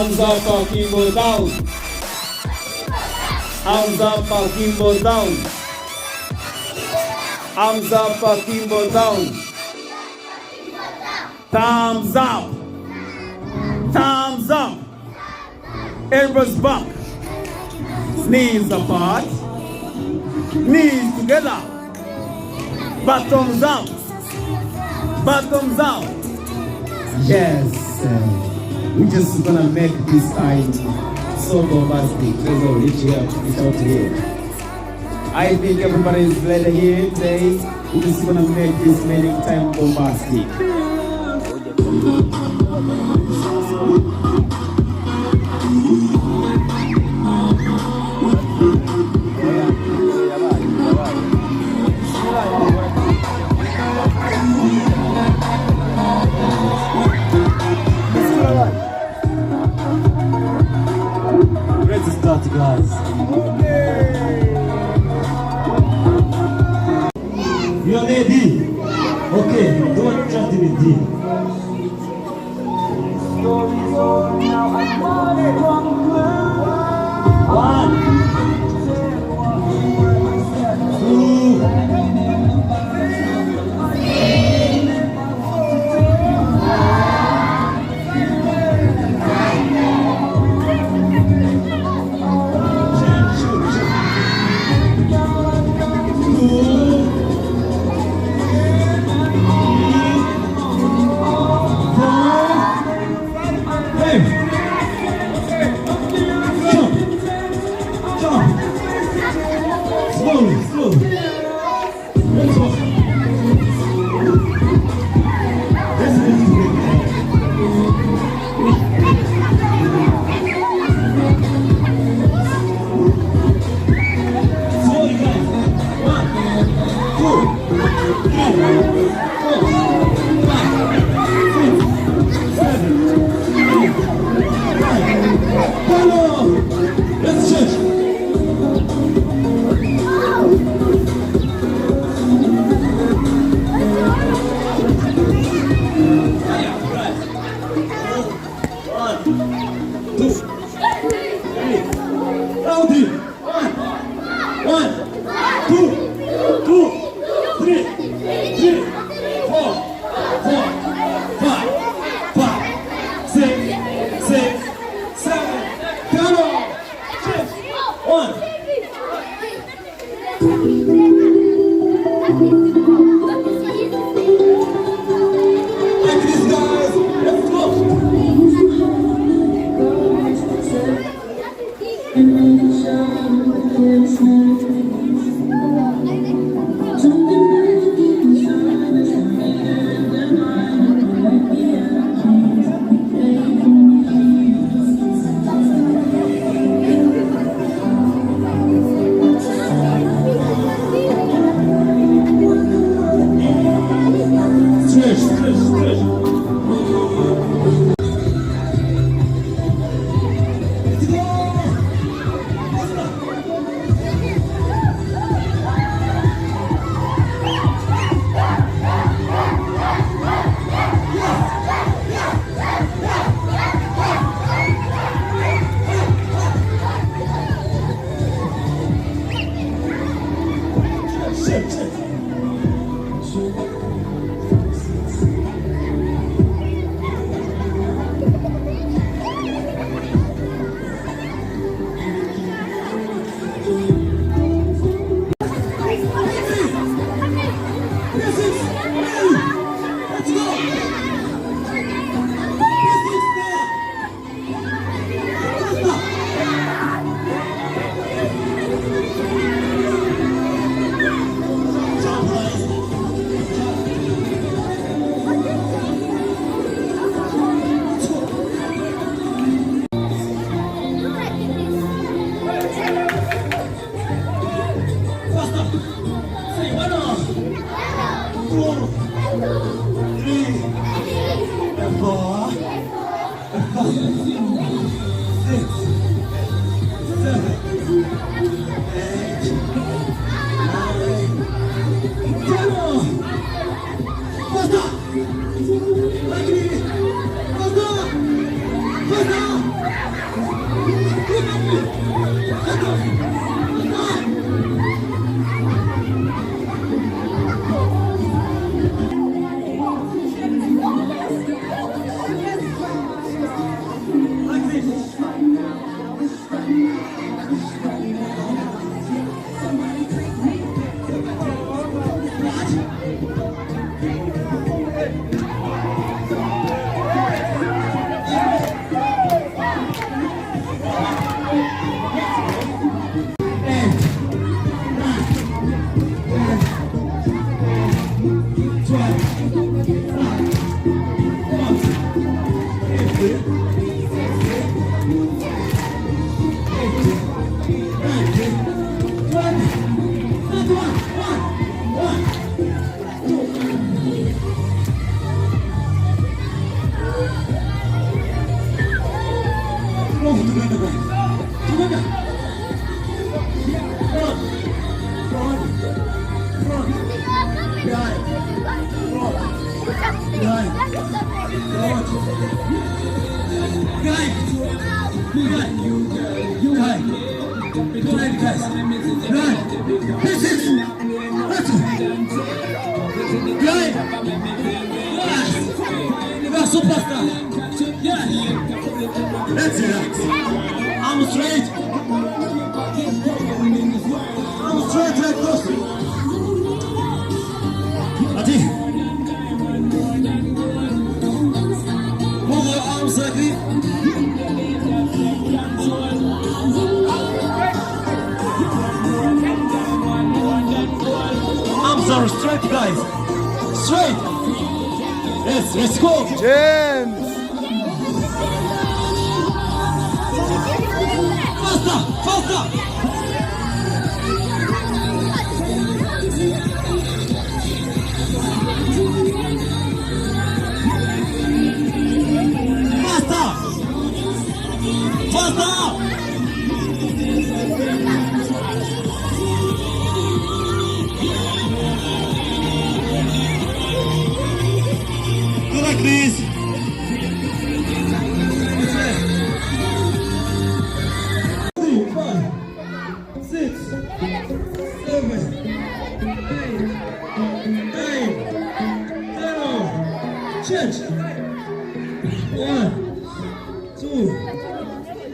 Hands up for Kimbo down. Hands up for Kimbo down. Hands up for Kimbo down. Thumbs up. Thumbs up. Elbows back. Knees apart. Knees together. Bottoms out. Bottoms out. Yes. We're just gonna make this time so bombastic. Let's go reach here, reach out here. I think everybody is ready here today. We're just gonna make this meeting time bombastic. Let's start, guys. You are ready? Okay, don't trust in D. One, two, Basta! Superstar. Yeah. That's it. I'm straight. I'm straight like this. Adi. Move your arms like this. Arms are straight, guys. Straight. Yes, let's go. James. Faster, faster. Faster. Faster. Like this. 3, 5, 6, 7, 8, 0. Change. 1, 2,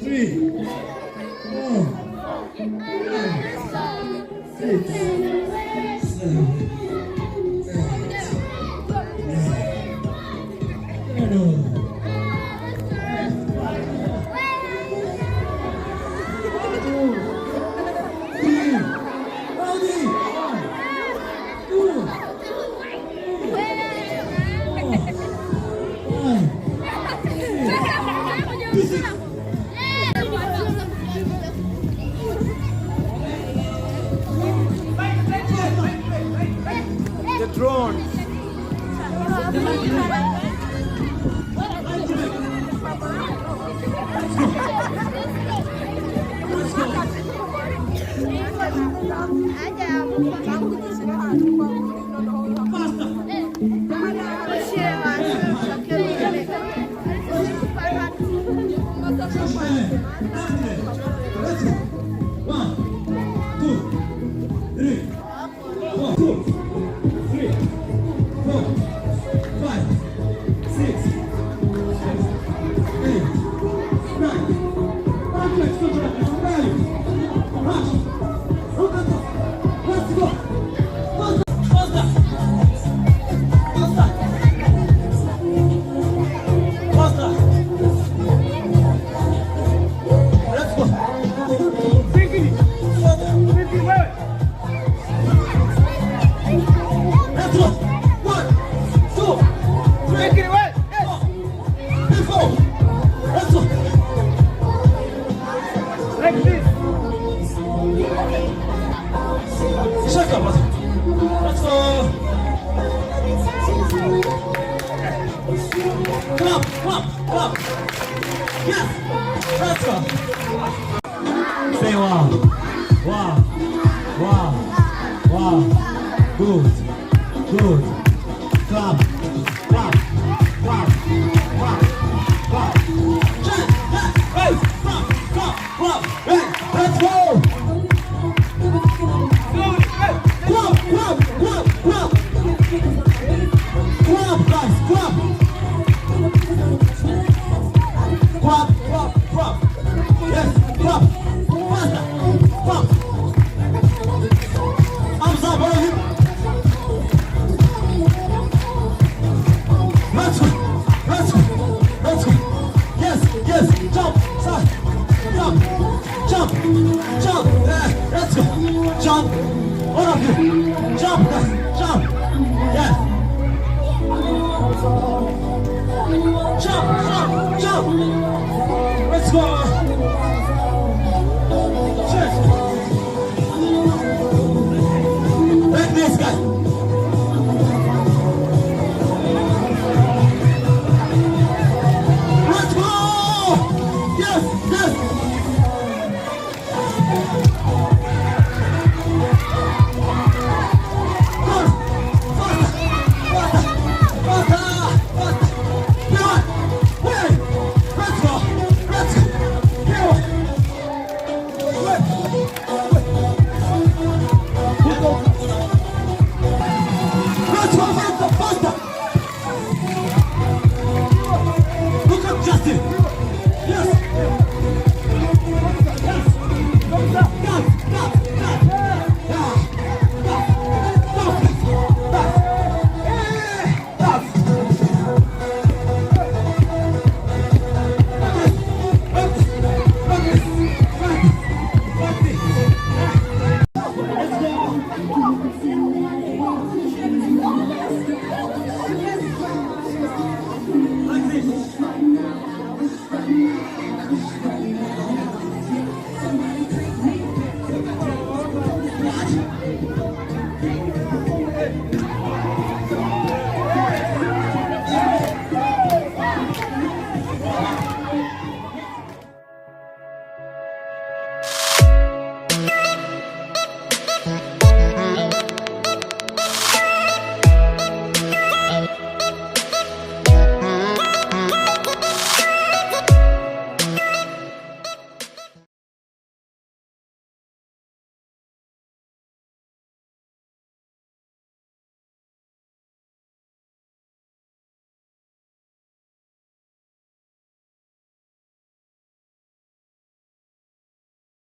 3, 4, 5, 6, 7. The drone. Say wow, wow, wow, wow, good, good, clap, clap, clap, clap, clap, hey, clap, clap, clap, hey, let's go. go.